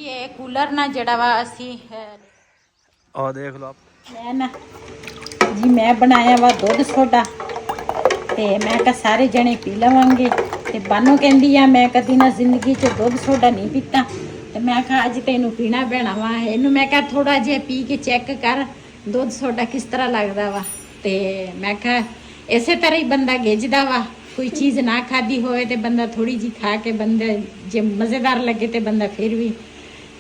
ਇਹ ਕੂਲਰ ਨਾ ਜਿਹੜਾ ਵਾ ਅਸੀਂ ਆ ਦੇਖ ਲਓ ਮੈਂ ਨਾ ਜੀ ਮੈਂ ਬਣਾਇਆ ਵਾ ਦੁੱਧ ਸੋਡਾ ਤੇ ਮੈਂ ਕਿਹਾ ਸਾਰੇ ਜਣੇ ਪੀ ਲਵਾਂਗੇ ਤੇ ਬਾਨੋ ਕਹਿੰਦੀ ਆ ਮੈਂ ਕਦੀ ਨਾ ਜ਼ਿੰਦਗੀ 'ਚ ਦੁੱਧ ਸੋਡਾ ਨਹੀਂ ਪੀਤਾ ਤੇ ਮੈਂ ਕਿਹਾ ਅੱਜ ਤੈਨੂੰ ਪੀਣਾ ਪੈਣਾ ਵਾ ਇਹਨੂੰ ਮੈਂ ਕਿਹਾ ਥੋੜਾ ਜਿਹਾ ਪੀ ਕੇ ਚੈੱਕ ਕਰ ਦੁੱਧ ਸੋਡਾ ਕਿਸ ਤਰ੍ਹਾਂ ਲੱਗਦਾ ਵਾ ਤੇ ਮੈਂ ਕਿਹਾ ਇਸੇ ਤਰ੍ਹਾਂ ਹੀ ਬੰਦਾ ਗਿੱਝਦਾ ਵਾ ਕੋਈ ਚੀਜ਼ ਨਾ ਖਾਦੀ ਹੋਵੇ ਤੇ ਬੰਦਾ ਥੋੜੀ ਜੀ ਖਾ ਕੇ ਬੰਦਾ ਜੇ ਮਜ਼ੇਦਾਰ ਲੱਗੇ ਤੇ ਬੰਦਾ ਫਿਰ ਵੀ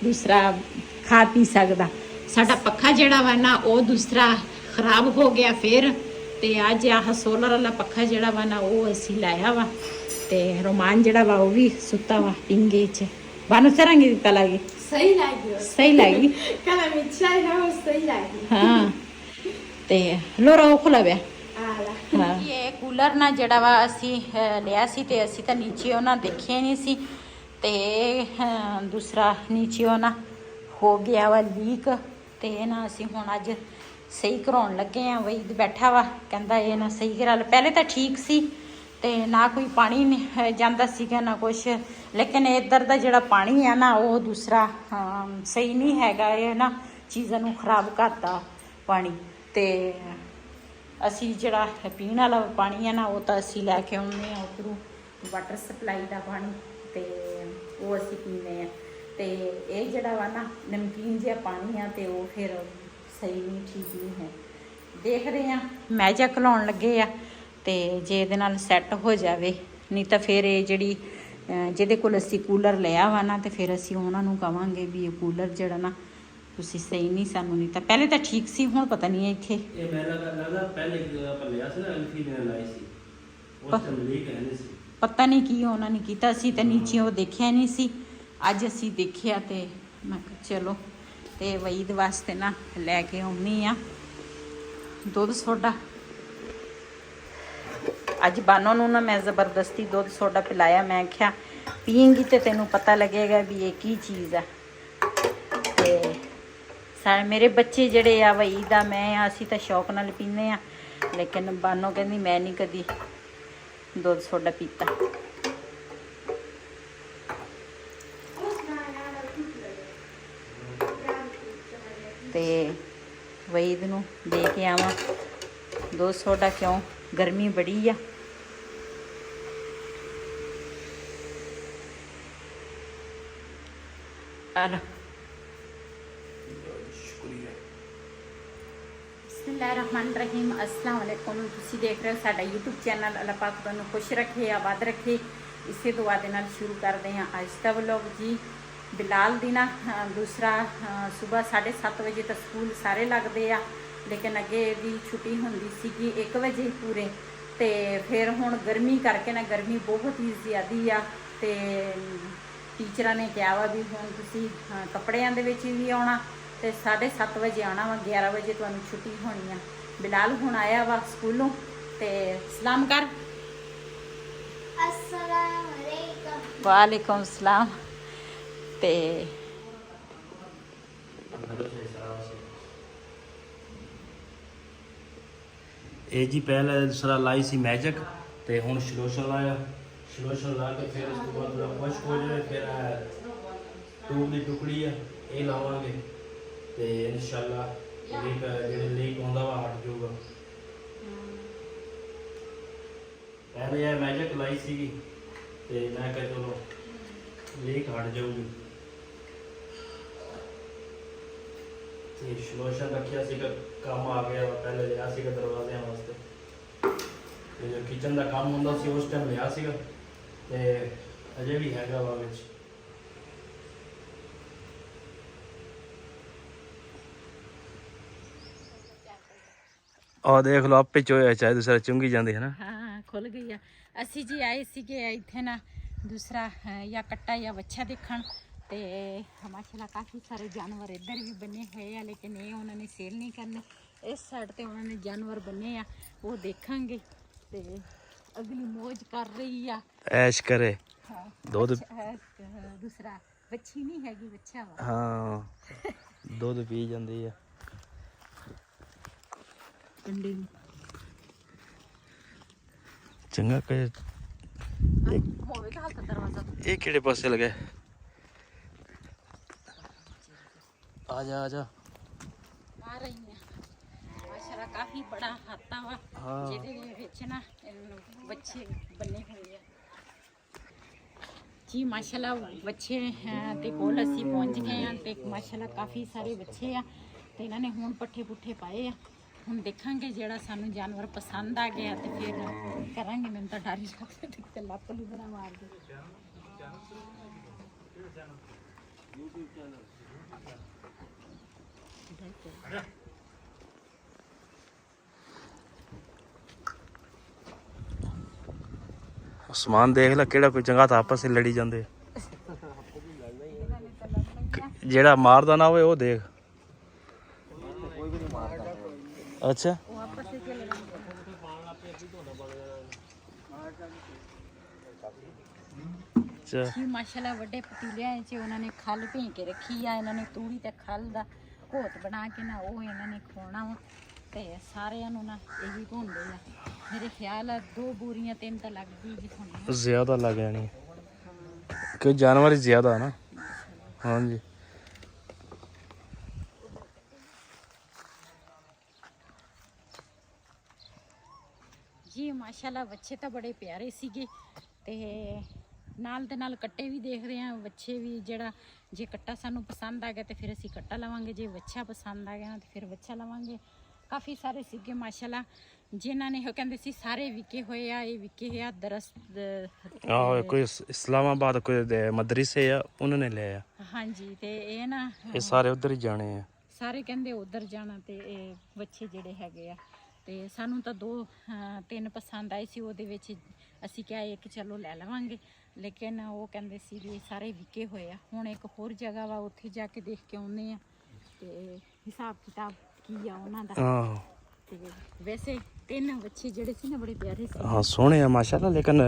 ਦੂਸਰਾ ਖਾ ਪੀ ਸਕਦਾ। ਸਾਡਾ ਪੱਖਾ ਜਿਹੜਾ ਵਾ ਨਾ ਉਹ ਦੂਸਰਾ ਖਰਾਬ ਹੋ ਗਿਆ ਫਿਰ ਤੇ ਅੱਜ ਆਹ ਸੋਲਰ ਵਾਲਾ ਪੱਖਾ ਜਿਹੜਾ ਵਾ ਨਾ ਉਹ ਅਸੀਂ ਲਾਇਆ ਵਾ ਤੇ ਰੋਮਾਨ ਜਿਹੜਾ ਵਾ ਉਹ ਵੀ ਸੁੱਤਾ ਵਾ ਪਿੰਗੇ 'ਚ ਬਾਨੂੰ ਚਰਾਂਗੇ ਦਿੱਤਾ ਲੱਗੇ ਸਹੀ ਲੱਗੀ Cara, mi chai ha stai lagi. ਹਾਂ ਤੇ ਲੋਰਾ ਉਹ ਖੁੱਲਾ ਪਿਆ ਹਾਂ ਇਹ ਕੂਲਰ ਨਾ ਜਿਹੜਾ ਵਾ ਅਸੀਂ ਲਿਆ ਸੀ ਤੇ ਅਸੀਂ ਤਾਂ ਨੀਚੇ ਉਹਨਾਂ ਦੇਖਿਆ ਨਹੀਂ ਸੀ ਤੇ ਦੂਸਰਾ ਨੀਚੇ ਉਹਨਾਂ ਹੋ ਗਿਆ ਵਾ ਲੀਕ ਤੇ ਇਹ ਨਾ ਅਸੀਂ ਹੁਣ ਅੱਜ ਸਹੀ ਕਰਾਉਣ ਲੱਗੇ ਆ ਵਈ ਬੈਠਾ ਵਾ ਕਹਿੰਦਾ ਇਹ ਨਾ ਸਹੀ ਕਰਾ ਲੈ ਪਹਿਲੇ ਤਾਂ ਠੀਕ ਸੀ ਤੇ ਨਾ ਕੋਈ ਪਾਣੀ ਜਾਂਦਾ ਸੀਗਾ ਨਾ ਕੁਛ ਲੇਕਿਨ ਇੱਧਰ ਦਾ ਜਿਹੜਾ ਪਾਣੀ ਆ ਨਾ ਉਹ ਦੂਸਰਾ ਸਹੀ ਨਹੀਂ ਹੈਗਾ ਇਹ ਨਾ ਚੀਜ਼ਾਂ ਨੂੰ ਖਰਾਬ ਕਰਦਾ ਪਾਣੀ ਤੇ ਅਸੀਂ ਜਿਹੜਾ ਪੀਣ ਵਾਲਾ ਪਾਣੀ ਆ ਨਾ ਉਹ ਤਾਂ ਅਸੀਂ ਲੈ ਕੇ ਆਉਂਦੇ ਆ ਉੱਧਰੋਂ ਵਾਟਰ ਸਪਲਾਈ ਦਾ ਪਾਣੀ ਤੇ ਉਹ ਅਸੀਂ ਪੀਂਦੇ ਆ ਤੇ ਇਹ ਜਿਹੜਾ ਵਾ ਨਾ ਨਮਕੀਨ ਜਿਹਾ ਪਾਣੀ ਆ ਤੇ ਉਹ ਫਿਰ ਸਹੀ ਨਹੀਂ ਠੀਕ ਨਹੀਂ ਹੈ ਦੇਖਦੇ ਆ ਮੈਜਿਕ ਲਾਉਣ ਲੱਗੇ ਆ ਤੇ ਜੇ ਇਹਦੇ ਨਾਲ ਸੈੱਟ ਹੋ ਜਾਵੇ ਨਹੀਂ ਤਾਂ ਫਿਰ ਇਹ ਜਿਹੜੀ ਜਿਹਦੇ ਕੋਲ ਅਸੀਂ ਕੂਲਰ ਲਿਆ ਵਾ ਨਾ ਤੇ ਫਿਰ ਅਸੀਂ ਉਹਨਾਂ ਨੂੰ ਕਵਾਂਗੇ ਵੀ ਇਹ ਕੂਲਰ ਜਿਹੜਾ ਨਾ ਤੁਸੀਂ ਸਹੀ ਨਹੀਂ ਸਾਨੂੰ ਨਹੀਂ ਤਾਂ ਪਹਿਲੇ ਤਾਂ ਠੀਕ ਸੀ ਹੁਣ ਪਤਾ ਨਹੀਂ ਇੱਥੇ ਇਹ ਮੇਰਾ ਲੱਗਦਾ ਪਹਿਲੇ ਆਪਾਂ ਲਿਆ ਸੀ ਨਾ ਅਲਫੀ ਨੇ ਲਾਈ ਸੀ ਉਸ ਟਾਈਮ ਲੀਕ ਹੈ ਨਹੀਂ ਸੀ ਪਤਾ ਨਹੀਂ ਕੀ ਉਹਨਾਂ ਨੇ ਕੀਤਾ ਸੀ ਤੇ ਨੀਚੇ ਉਹ ਦੇਖਿਆ ਨਹੀਂ ਸੀ ਅੱਜ ਅਸੀਂ ਦੇਖਿਆ ਤੇ ਮੈਂ ਕਿਹਾ ਚਲੋ ਤੇ ਵਈਦ ਵਾਸਤੇ ਨਾ ਲੈ ਕੇ ਆਉਣੀ ਆ ਦੁੱਧ ਸੋਡਾ ਅੱਜ ਬਾਨੋ ਨੂੰ ਨਾ ਮੈਂ ਜ਼ਬਰਦਸਤੀ ਦੁੱਧ ਸੋਡਾ ਪਿਲਾਇਆ ਮੈਂ ਕਿਹਾ ਪੀਏਂਗੀ ਤੇ ਤੈਨੂੰ ਪਤਾ ਲੱਗੇਗਾ ਵੀ ਇਹ ਕੀ ਚੀਜ਼ ਆ ਤੇ ਸਾਰੇ ਮੇਰੇ ਬੱਚੇ ਜਿਹੜੇ ਆ ਵਈ ਦਾ ਮੈਂ ਆ ਅਸੀਂ ਤਾਂ ਸ਼ੌਕ ਨਾਲ ਪੀਂਦੇ ਆ ਲੇਕਿਨ ਬਾਨੋ ਕਹਿੰਦੀ ਮੈਂ ਨਹੀਂ ਕਦੀ ਦੁੱਧ ਸੋਡਾ ਪੀਤਾ ਤੇ ਵਈਦ ਨੂੰ ਦੇ ਕੇ ਆਵਾਂ ਦੁੱਧ ਸੋਡਾ ਕਿਉਂ ਗਰਮੀ ਬੜੀ ਆ ਆਲਾ ਬਿਸਮਿल्लाहिर्रहमानिर्रहीम अस्सलाम वालेकुम ਤੁਸੀਂ ਦੇਖ ਰਹੇ ਹੋ ਸਾਡਾ YouTube ਚੈਨਲ ਅੱਲਾਹ ਪਾਕ ਤੁਹਾਨੂੰ ਖੁਸ਼ ਰੱਖੇ ਆਬਾਦ ਰੱਖੇ ਇਸੇ ਦੁਆ ਦੇ ਨਾਲ ਸ਼ੁਰੂ ਕਰਦੇ ਹਾਂ ਅੱਜ ਦਾ ਵਲੌਗ ਜੀ ਬਿਲਾਲ ਦੀ ਨਾ ਦੂਸਰਾ ਸਵੇਰ 7:30 ਵਜੇ ਤੱਕ ਸਕੂਲ ਸਾਰੇ ਲੱਗਦੇ ਆ ਲੇਕਿਨ ਅੱਗੇ ਦੀ ਛੁੱਟੀ ਹੁੰਦੀ ਸੀਗੀ 1 ਵਜੇ ਪੂਰੇ ਤੇ ਫਿਰ ਹੁਣ ਗਰਮੀ ਕਰਕੇ ਨਾ ਗਰਮੀ ਬਹੁਤ ਹੀ ਜ਼ਿਆਦੀ ਆ ਤੇ ਟੀਚਰਾਂ ਨੇ ਕਿਹਾ ਵਾ ਵੀ ਹੁਣ ਤੁਸੀਂ ਕੱਪੜਿਆਂ ਦੇ ਵਿੱਚ ਵੀ ਆਉਣਾ ਤੇ 7:30 ਵਜੇ ਆਉਣਾ ਵਾ 11 ਵਜੇ ਤੁਹਾਨੂੰ ਛੁੱਟੀ ਹੋਣੀ ਆ ਬਿਲਾਲ ਹੁਣ ਆਇਆ ਵਾ ਸਕੂਲੋਂ ਤੇ ਸਲਾਮ ਕਰ अस्सलाम वालेकुम ਵਾਲੇਕੁਮ ਸਲਾਮ ਤੇ ਇਹ ਜੀ ਪਹਿਲਾਂ ਦੂਸਰਾ ਲਾਈ ਸੀ ਮੈਜਿਕ ਤੇ ਹੁਣ ਸ਼ਲੋਸ਼ਨ ਲਾਇਆ ਸ਼ਲੋਸ਼ਨ ਲਾ ਕੇ ਫਿਰ ਉਸ ਤੋਂ ਬਾਅਦ ਥੋੜਾ ਖੁਸ਼ਕ ਹੋ ਜਾਵੇ ਫਿਰ ਟੂਬ ਦੀ ਟੁਕੜੀ ਆ ਇਹ ਲਾਵਾਂਗੇ ਤੇ ਇਨਸ਼ਾਅੱਲਾ ਜਿਹੜੇ ਲੀਕ ਆਉਂਦਾ ਵਾ ਹਟ ਜਾਊਗਾ ਪਹਿਲੇ ਇਹ ਮੈਜਿਕ ਲਾਈ ਸੀਗੀ ਤੇ ਮੈਂ ਕਿਹਾ ਚਲੋ ਲੀਕ ਹਟ ਜਾਊਗੀ ਤੇ ਸ਼ਲੋਸ਼ਨ ਰੱਖਿਆ ਸੀਗਾ ਕੰਮ ਆ ਗਿਆ ਪਹਿਲੇ ਲਿਆ ਸੀਗਾ ਦਰਵਾਜ਼ਿਆਂ ਵਾਸਤੇ ਤੇ ਜੋ ਕਿਚਨ ਦਾ ਕੰਮ ਹੁੰਦਾ ਸੀ ਉਸ ਟਾਈਮ ਲਿਆ ਸੀਗਾ ਤੇ ਅਜੇ ਵੀ ਹੈਗਾ ਵਾ ਵਿੱਚ ਆ ਦੇਖ ਲਓ ਆਪੇ ਚੋਇਆ ਚਾਹੇ ਦੂਸਰਾ ਚੁੰਗੀ ਜਾਂਦੇ ਹੈ ਨਾ ਹਾਂ ਖੁੱਲ ਗਈ ਆ ਅਸੀਂ ਜੀ ਆਏ ਸੀਗੇ ਇੱਥੇ ਨਾ ਦੂਸਰਾ ਜਾਂ ਕੱਟਾ ਜਾਂ ਵੱਛਾ ਦੇਖਣ ਤੇ ਮਾਸ਼ਾਅੱਲਾ ਕਾਫੀ ਸਾਰੇ ਜਾਨਵਰ ਇੱਧਰ ਵੀ ਬਣੇ ਹੋਏ ਆ ਲੇਕਿਨ ਇਹ ਉਹਨਾਂ ਨੇ ਸੇਲ ਨਹੀਂ ਕਰਨੇ ਇਸ ਸਾਈਡ ਤੇ ਉਹਨਾਂ ਨੇ ਜਾਨਵਰ ਬਣੇ ਆ ਉਹ ਦੇਖਾਂਗੇ ਤੇ ਅਗਲੀ ਮौज ਕਰ ਰਹੀ ਆ ਐਸ਼ ਕਰੇ ਹਾਂ ਦੁੱਧ ਦੂਸਰਾ ਵੱਛੀ ਨਹੀਂ ਹੈਗੀ ਵੱਛਾ ਵਾ ਹਾਂ ਦੁੱਧ ਪੀ ਜਾਂਦੀ ਆ ਕੰਡੇ ਚੰਗਾ ਕਿ ਹੋਵੇ ਤਾਂ ਹਲਕਾ ਦਰਵਾਜ਼ਾ ਇਹ ਕਿਹੜੇ ਪਾਸੇ ਲਗਾ आजा आजा ਆ ਰਹੀ ਆ ਮਾਸ਼ਾਅੱਲਾ ਕਾਫੀ ਬੜਾ ਹਾਤਾ ਵਾ ਹਾਂ। ਜਿਹਦੇ ਵਿੱਚ ਨਾ ਬੱਚੇ ਬੰਨੇ ਹੋਏ ਆ ਜੀ ਮਾਸ਼ਾਅੱਲਾ ਬੱਚੇ ਤੇ ਕੋਲ ਅਸੀਂ ਪਹੁੰਚ ਗਏ ਆ ਤੇ ਮਾਸ਼ਾਅੱਲਾ ਕਾਫੀ ਸਾਰੇ ਬੱਚੇ ਆ ਤੇ ਇਹਨਾਂ ਨੇ ਹੁਣ ਪੱਠੇ ਪੁੱਠੇ ਪਾਏ ਆ ਹੁਣ ਦੇਖਾਂਗੇ ਜਿਹੜਾ ਸਾਨੂੰ ਜਾਨਵਰ ਪਸੰਦ ਆ ਗਿਆ ਤੇ ਫਿਰ ਕਰਾਂਗੇ ਮੈਨੂੰ ਤਾਂ ਡਰ ਹੀ ਲੱਗਦਾ ਤੇ ਲੱਤ ਨੂੰ ਬਣਾ ਮਾਰ ਦੇ ਸਮਾਨ ਦੇਖ ਲੈ ਕਿਹੜਾ ਕੋਈ ਚੰਗਾ ਤਾਂ ਆਪਸ ਵਿੱਚ ਲੜੀ ਜਾਂਦੇ ਜਿਹੜਾ ਮਾਰਦਾ ਨਾ ਹੋਵੇ ਉਹ ਦੇਖ ਅੱਛਾ ਉਹ ਆਪਸ ਵਿੱਚ ਲੜਾਂਗੇ ਅੱਛਾ ਜੀ ਮਾਸ਼ਾਅੱਲਾ ਵੱਡੇ ਪਤੀਲਿਆਂ 'ਚ ਉਹਨਾਂ ਨੇ ਖਲ ਭੇਂ ਕੇ ਰੱਖੀ ਆ ਇਹਨਾਂ ਨੇ ਤੂੜੀ ਤੇ ਖਲ ਦਾ ਘੋਟ ਬਣਾ ਕੇ ਨਾ ਉਹ ਇਹਨਾਂ ਨੇ ਖਵਾਉਣਾ ਵਾ ਤੇ ਸਾਰਿਆਂ ਨੂੰ ਨਾ ਇਹੀ ਘੁੰਦੇ ਆ ਮੇਰੇ ਖਿਆਲ ਆ 2 ਬੋਰੀਆਂ 3 ਤਾਂ ਲੱਗਦੀ ਜੀ ਤੁਹਾਨੂੰ ਜ਼ਿਆਦਾ ਲੱਗ ਜਾਣੀ ਕੋਈ ਜਾਨਵਰ ਹੀ ਜ਼ਿਆਦਾ ਨਾ ਹਾਂਜੀ ਜੀ ਮਾਸ਼ਾਅੱਲਾ ਬੱਚੇ ਤਾਂ ਬੜੇ ਪਿਆਰੇ ਸੀਗੇ ਤੇ ਨਾਲ ਦੇ ਨਾਲ ਕੱਟੇ ਵੀ ਦੇਖਦੇ ਆ ਬੱਚੇ ਵੀ ਜਿਹੜਾ ਜੇ ਕੱਟਾ ਸਾਨੂੰ ਪਸੰਦ ਆ ਗਿਆ ਤੇ ਫਿਰ ਅਸੀਂ ਕੱਟਾ ਲਵਾਂਗੇ ਜੇ ਬੱਚਾ ਪਸੰਦ ਆ ਗਿਆ ਤੇ ਫਿਰ ਬੱਚਾ ਲਵਾਂਗੇ ਕਾਫੀ ਸਾਰੇ ਸੀਗੇ ਮਾਸ਼ਾਅੱਲਾ ਜਿਨ੍ਹਾਂ ਨੇ ਉਹ ਕਹਿੰਦੇ ਸੀ ਸਾਰੇ ਵਿਕੇ ਹੋਏ ਆ ਇਹ ਵਿਕੇ ਆ ਦਰਅਸਲ ਆਹ ਕੋਈ ਇਸਲਾਮਾਬਾਦ ਕੋਈ ਮਦਰਸੇ ਆ ਉਹਨਾਂ ਨੇ ਲਿਆ ਹਾਂਜੀ ਤੇ ਇਹ ਨਾ ਇਹ ਸਾਰੇ ਉਧਰ ਹੀ ਜਾਣੇ ਆ ਸਾਰੇ ਕਹਿੰਦੇ ਉਧਰ ਜਾਣਾ ਤੇ ਇਹ ਬੱਚੇ ਜਿਹੜੇ ਹੈਗੇ ਆ ਤੇ ਸਾਨੂੰ ਤਾਂ 2-3 ਪਸੰਦ ਆਏ ਸੀ ਉਹਦੇ ਵਿੱਚ ਅਸੀਂ ਕਿਹਾ ਇੱਕ ਚਲੋ ਲੈ ਲਵਾਂਗੇ ਲੇਕਿਨ ਉਹ ਕਹਿੰਦੇ ਸੀ ਵੀ ਸਾਰੇ ਵਿਕੇ ਹੋਏ ਆ ਹੁਣ ਇੱਕ ਹੋਰ ਜਗ੍ਹਾ ਵਾ ਉੱਥੇ ਜਾ ਕੇ ਦੇਖ ਕੇ ਆਉਂਦੇ ਆ ਤੇ ਹਿਸਾਬ ਕਿਤਾਬ ਕੀ ਆ ਉਹਨਾਂ ਦਾ ਆਹ ਤੇ ਵੈਸੇ 3 ਬੱਚੇ ਜਿਹੜੇ ਸੀ ਨਾ ਬੜੇ ਪਿਆਰੇ ਸੀ ਹਾਂ ਸੋਹਣੇ ਆ ਮਾਸ਼ਾਅੱਲਾ ਲੇਕਿਨ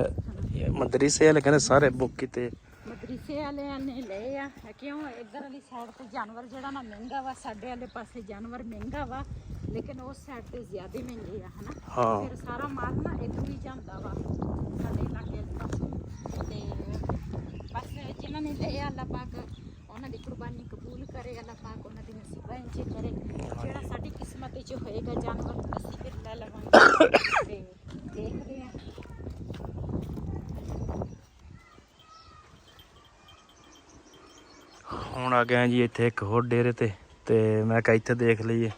ਮਦਰਸੇ ਵਾਲੇ ਕਹਿੰਦੇ ਸਾਰੇ ਬੁੱਕ ਕੀਤੇ ਮਦਰਸੇ ਵਾਲਿਆਂ ਨੇ ਲਏ ਆ ਕਿਉਂ ਇੱਧਰ ਵਾਲੀ ਸਾਈਡ ਤੇ ਜਾਨਵਰ ਜਿਹੜਾ ਨਾ ਮਹਿੰਗਾ ਵਾ ਸਾਡੇ ਵਾਲੇ ਪਾਸੇ ਜਾਨਵਰ ਮਹਿੰਗਾ ਵਾ ਲੇਕਿਨ ਉਸ ਸਾਈਡ ਤੇ ਜ਼ਿਆਦਾ ਮਹਿੰਗੇ ਆ ਹਨਾ ਹਾਂ ਫਿਰ ਸਾਰਾ ਮਾਲ ਨਾ ਇੱਧਰ ਹੀ ਜਾਂਦਾ ਵਾ ਸਾਡੇ ਇਲਾਕੇ ਦੇ ਪਾਸੇ ਤੇ ਬਸ ਜਿਨ੍ਹਾਂ ਨੇ ਲਏ ਅੱਲਾਹ ਪਾਕ ਉਹਨਾਂ ਦੀ ਕੁਰਬਾਨੀ ਕਬੂਲ ਕਰੇ ਅੱਲਾਹ ਪਾਕ ਉਹਨਾਂ ਦੀ ਨਸੀਬਾਂ ਇੰਜ ਕਰੇ ਜਿਹੜਾ ਸਾਡੀ ਕਿਸਮਤ ਵਿੱਚ ਹੋਏਗਾ ਜਾਨਵਰ ਅਸੀਂ ਫਿਰ ਲੈ ਲਵਾਂਗੇ ਤੇ ਦੇਖਦੇ ਆ ਹੁਣ ਆ ਗਏ ਜੀ ਇੱਥੇ ਇੱਕ ਹੋਰ ਡੇਰੇ ਤੇ ਮੈਂ ਕਿਹਾ ਇੱਥੇ ਦੇਖ ਲਈਏ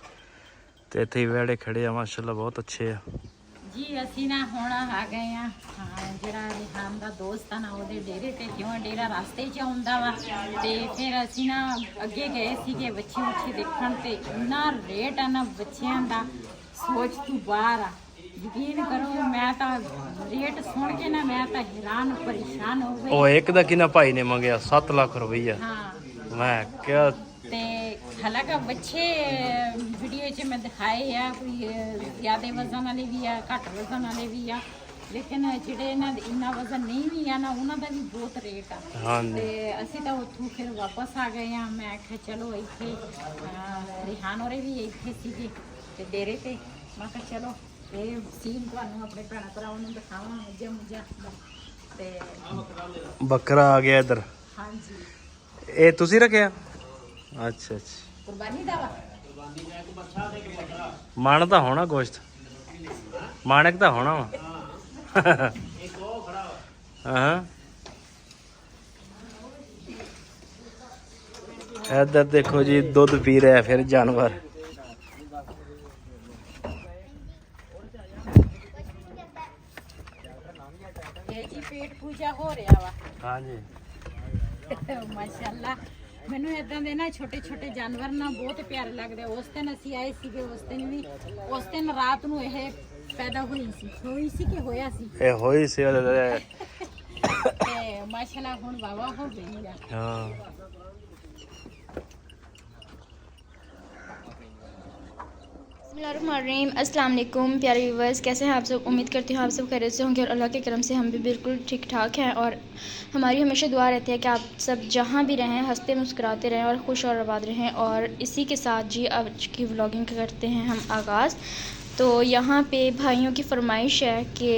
ਤੇ ਇੱਥੇ ਵਿਹੜੇ ਖੜੇ ਆ ਮਾਸ਼ਾਅੱਲਾ ਬਹੁਤ ਅੱਛੇ ਆ ਜੀ ਅਸੀਂ ਨਾ ਹੁਣ ਆ ਗਏ ਆ ਜਿਹੜਾ ਰਿਹਾਨ ਦਾ ਦੋਸਤ ਆ ਨਾ ਉਹਦੇ ਡੇਰੇ ਤੇ ਕਿਉਂ ਡੇਰਾ ਰਸਤੇ 'ਚ ਆਉਂਦਾ ਵਾ ਤੇ ਫਿਰ ਅਸੀਂ ਨਾ ਅੱਗੇ ਗਏ ਸੀਗੇ ਬੱਚੇ ਉੱਚੇ ਦੇਖਣ ਤੇ ਇੰਨਾ ਰੇਟ ਆ ਨਾ ਬੱਚਿਆਂ ਦਾ ਸੋਚ ਤੋਂ ਬਾਹਰ ਆ ਯਕੀਨ ਕਰੋ ਮੈਂ ਤਾਂ ਰੇਟ ਸੁਣ ਕੇ ਨਾ ਮੈਂ ਤਾਂ ਹੈਰਾਨ ਪਰੇਸ਼ਾਨ ਹੋ ਗਈ ਉਹ ਇੱਕ ਦਾ ਕਿੰਨਾ ਭਾਈ ਨੇ ਮੰਗਿਆ 7 ਲੱਖ ਰੁਪਈਆ ਹਾਂ ਮੈਂ ਕਿਹਾ ਤੇ ਹਾਲਾਂਕਿ ਬੱਚੇ ਵੀਡੀਓ 'ਚ ਮੈਂ ਦਿਖਾਏ ਆ ਕੋਈ ਜ਼ਿਆਦਾ ਵਜ਼ਨ ਵਾਲੇ ਵੀ ਆ ਘੱਟ ਵਜ਼ਨ ਵਾਲੇ ਵੀ ਆ ਲੇਕਿਨ ਜਿਹੜੇ ਇਹਨਾਂ ਦੇ ਇੰਨਾ ਵਜ਼ਨ ਨਹੀਂ ਵੀ ਆ ਨਾ ਉਹਨਾਂ ਦਾ ਵੀ ਬਹੁਤ ਰੇਟ ਆ ਹਾਂਜੀ ਤੇ ਅਸੀਂ ਤਾਂ ਉੱਥੋਂ ਫਿਰ ਵਾਪਸ ਆ ਗਏ ਆ ਮੈਂ ਕਿਹਾ ਚਲੋ ਇੱਥੇ ਰਿਹਾਨ ਹੋਰੇ ਵੀ ਇੱਥੇ ਸੀਗੇ ਤੇ ਡੇਰੇ ਤੇ ਮੈਂ ਕਿਹਾ ਚਲੋ ਇਹ ਸੀਨ ਤੁਹਾਨੂੰ ਆਪਣੇ ਭੈਣਾਂ ਭਰਾਵਾਂ ਨੂੰ ਦਿਖਾਵਾਂ ਮੱਝਾਂ ਮੁੱਝਾਂ ਦਾ ਤੇ ਬੱਕਰਾ ਆ ਗਿਆ ਇੱਧਰ ਹਾਂਜੀ ਇਹ ਤੁਸੀਂ ਰੱਖਿਆ ਅੱਛਾ ਅੱਛਾ ਕੁਰਬਾਨੀ ਦਾ ਵਾ ਮਣ ਤਾਂ ਹੋਣਾ ਗੋਸ਼ਤ ਮਾਣਕ ਤਾਂ ਹੋਣਾ ਵਾ ਹਾਂ ਇੱਧਰ ਦੇਖੋ ਜੀ ਦੁੱਧ ਪੀ ਰਿਹਾ ਫਿਰ ਜਾਨਵਰ ਇਹ ਜੀ ਪੇਟ ਪੂਜਾ ਹੋ ਰਿਹਾ ਵਾ ਹਾਂਜੀ ਮਾਸ਼ਾਅੱਲਾ ਮੈਨੂੰ ਇਦਾਂ ਦੇ ਨਾ ਛੋਟੇ ਛੋਟੇ ਜਾਨਵਰ ਨਾ ਬਹੁਤ ਪਿਆਰੇ ਲੱਗਦੇ ਉਸ ਦਿਨ ਅਸੀਂ ਆਏ ਸੀਗੇ ਉਸ ਦਿਨ ਰਾਤ ਨੂੰ ਇਹ ਪੈਦਾ ਹੋਈ ਸੀ ਕਿ ਹੋਇਆ ਸੀ ਇਹ ਹੋਈ ਸੀ ਤੇ ਮਾਸ਼ਾਅੱਲਾ ਹੁਣ ਵਾਵਾ ਹੋ ਗਈ ਆ ਹਾਂ बिस्मिल्लाहिर्रहमानिर्रहीम अस्सलाम वालेकुम प्यारे व्यूवर्स कैसे हैं आप सब उम्मीद करती हूँ आप सब खैरियत से होंगे और अल्लाह के करम से हम भी बिल्कुल ठीक ठाक हैं और हमारी हमेशा दुआ रहती है कि आप सब जहाँ भी रहें हंसते मुस्कुराते रहें और खुश और आबाद रहें और इसी के साथ जी आज की व्लॉगिंग करते हैं हम आगाज़। तो यहाँ पे भाइयों की फरमाइश है कि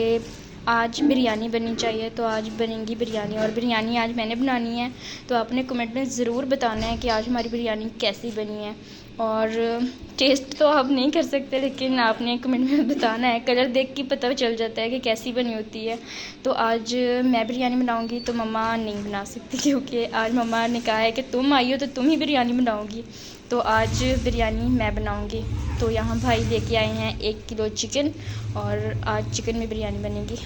आज बिरयानी बननी चाहिए, तो आज बनेगी बिरयानी। और बिरयानी आज मैंने बनानी है, तो आपने कमेंट में ज़रूर बताना है कि आज हमारी बिरयानी कैसी बनी है। और टेस्ट तो आप नहीं कर सकते, लेकिन आपने कमेंट में बताना है। कलर देख के पता चल जाता है कि कैसी बनी होती है। तो आज मैं बिरयानी बनाऊंगी, तो मम्मा नहीं बना सकती, क्योंकि आज मम्मा ने कहा है कि तुम आई हो तो तुम ही बिरयानी बनाओगी। तो आज बिरयानी मैं बनाऊंगी। तो यहाँ भाई लेके आए हैं 1 किलो चिकन, और आज चिकन में बिरयानी बनेगी।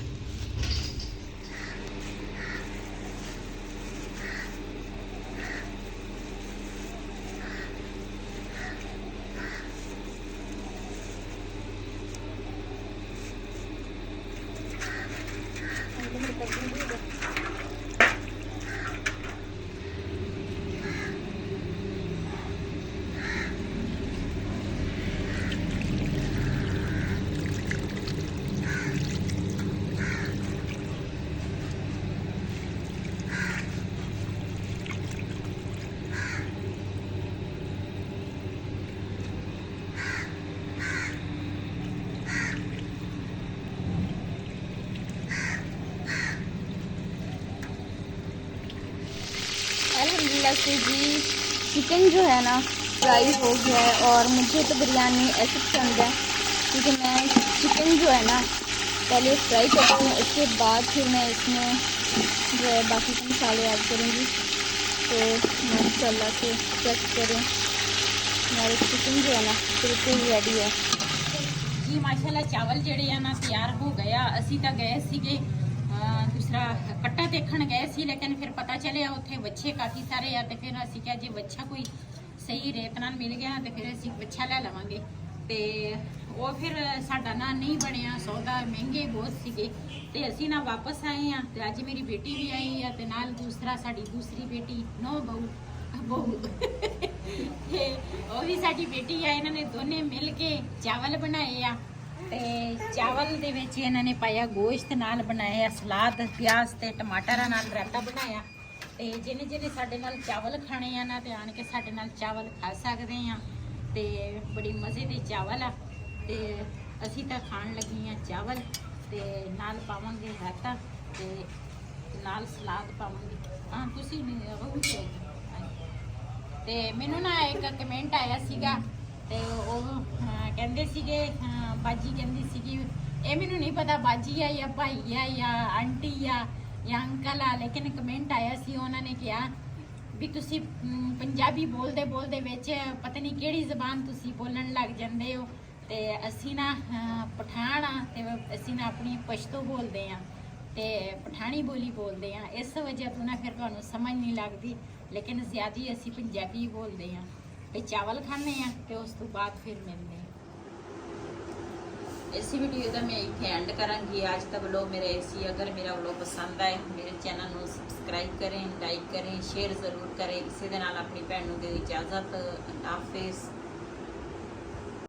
अल्हम्दुलिल्लाह से जी चिकन जो है ना फ्राई हो गया है। और मुझे तो बिरयानी ऐसे पसंद है, क्योंकि मैं चिकन जो है ना पहले फ्राई करती हूँ, उसके बाद फिर मैं इसमें जो है बाकी के मसाले ऐड करूँगी। तो माशाल्लाह से चेक करें, हमारे चिकन जो है ना बिल्कुल रेडी है जी। माशाल्लाह चावल ਜਿਹੜੇ ਆ ਨਾ ਤਿਆਰ ਹੋ ਗਿਆ। ਅਸੀਂ ਤਾਂ ਗਏ ਸੀਗੇ दूसरा कट्टा देखण गए सी, लेकिन फिर पता चलिया उत्थे वच्छे काफ़ी सारे आ। तो फिर ਅਸੀਂ ਕਿਹਾ ਜੇ ਵੱਛਾ ਕੋਈ ਸਹੀ ਰੇਟ ਨਾਲ ਮਿਲ ਗਿਆ ਤੇ ਫਿਰ ਅਸੀਂ ਵੱਛਾ ਲੈ ਲਵਾਂਗੇ। ਤੇ ਉਹ ਫਿਰ ਸਾਡਾ ਨਾ ਨਹੀਂ ਬਣਿਆ ਸੌਦਾ, ਮਹਿੰਗੇ ਬਹੁਤ ਸੀਗੇ। ਤੇ ਅਸੀਂ ਨਾ ਵਾਪਸ ਆਏ ਆ। ਤੇ ਅੱਜ ਮੇਰੀ ਬੇਟੀ ਵੀ ਆਈ ਆ, ਤੇ ਨਾਲ ਦੂਸਰਾ ਸਾਡੀ ਦੂਸਰੀ ਬੇਟੀ ਨੋ ਬਹੂ ਤੇ ਉਹ ਵੀ ਸਾਡੀ ਬੇਟੀ ਆ। ਇਹਨਾਂ ਨੇ ਦੋਨੇ ਮਿਲ ਕੇ ਚਾਵਲ ਬਣਾਏ ਆ। ਤੇ ਚਾਵਲ ਦੇ ਵਿੱਚ ਇਹਨਾਂ ਨੇ ਪਾਇਆ ਗੋਸ਼ਤ, ਨਾਲ ਬਣਾਇਆ ਸਲਾਦ, ਪਿਆਜ਼ ਤੇ ਟਮਾਟਰਾਂ ਨਾਲ ਰਾਇਤਾ ਬਣਾਇਆ। ਤੇ ਜਿਹਨੇ ਜਿਹਨੇ ਸਾਡੇ ਨਾਲ ਚਾਵਲ ਖਾਣੇ ਆ ਨਾ, ਤੇ ਆਣ ਕੇ ਸਾਡੇ ਨਾਲ ਚਾਵਲ ਖਾ ਸਕਦੇ ਆ। ਤੇ ਬੜੀ ਮਜ਼ੇ ਦੇ ਚਾਵਲ ਆ। ਤੇ ਅਸੀਂ ਤਾਂ ਖਾਣ ਲੱਗੀ ਆ ਚਾਵਲ, ਤੇ ਨਾਲ ਪਾਵਾਂਗੇ ਰਾਇਤਾ, ਤੇ ਨਾਲ ਸਲਾਦ ਪਾਵਾਂਗੇ। ਹਾਂ ਤੁਸੀਂ ਉਹ ਵੀ ਤੇ ਮੈਨੂੰ ਨਾ ਇੱਕ ਕਮੈਂਟ ਆਇਆ ਸੀਗਾ, ਤੇ ਉਹ ਕਹਿੰਦੇ ਸੀਗੇ ਬਾਜੀ ਕਹਿੰਦੀ ਸੀਗੀ, ਇਹ ਮੈਨੂੰ ਨਹੀਂ ਪਤਾ ਬਾਜੀ ਆ ਜਾਂ ਭਾਈ ਆ ਜਾਂ ਆਂਟੀ ਆ ਜਾਂ ਅੰਕਲ ਆ, ਲੇਕਿਨ ਕਮੈਂਟ ਆਇਆ ਸੀ। ਉਹਨਾਂ ਨੇ ਕਿਹਾ ਵੀ ਤੁਸੀਂ ਪੰਜਾਬੀ ਬੋਲਦੇ ਬੋਲਦੇ ਵਿੱਚ ਪਤਾ ਨਹੀਂ ਕਿਹੜੀ ਜ਼ਬਾਨ ਤੁਸੀਂ ਬੋਲਣ ਲੱਗ ਜਾਂਦੇ ਹੋ। ਤੇ ਅਸੀਂ ਨਾ ਪਠਾਨ ਆ, ਤੇ ਅਸੀਂ ਨਾ ਆਪਣੀ ਪਸ਼ਤੋ ਬੋਲਦੇ ਆ, ਤੇ ਪਠਾਣੀ ਬੋਲੀ ਬੋਲਦੇ ਆ। ਇਸ ਵਜ੍ਹਾ ਤੋਂ ਨਾ ਫਿਰ ਤੁਹਾਨੂੰ ਸਮਝ ਨਹੀਂ ਲੱਗਦੀ, ਲੇਕਿਨ ਜ਼ਿਆਦੀ ਅਸੀਂ ਪੰਜਾਬੀ ਬੋਲਦੇ ਆ। ਤੇ ਚਾਵਲ ਖਾਣੇ ਆ, ਤੇ ਉਸ ਤੋਂ ਬਾਅਦ ਫਿਰ ਮਿਲਦੇ ਆ। इसी वीडियो का मैं इतने एंड करांगी। आज का व्लॉग मेरा ऐसी। अगर मेरा व्लॉग पसंद आए मेरे चैनल को सबसक्राइब करें, लाइक करें, शेयर ज़रूर करें। इसी दे नाल अपनी भैन नूं दे इजाज़त। हाफिज़।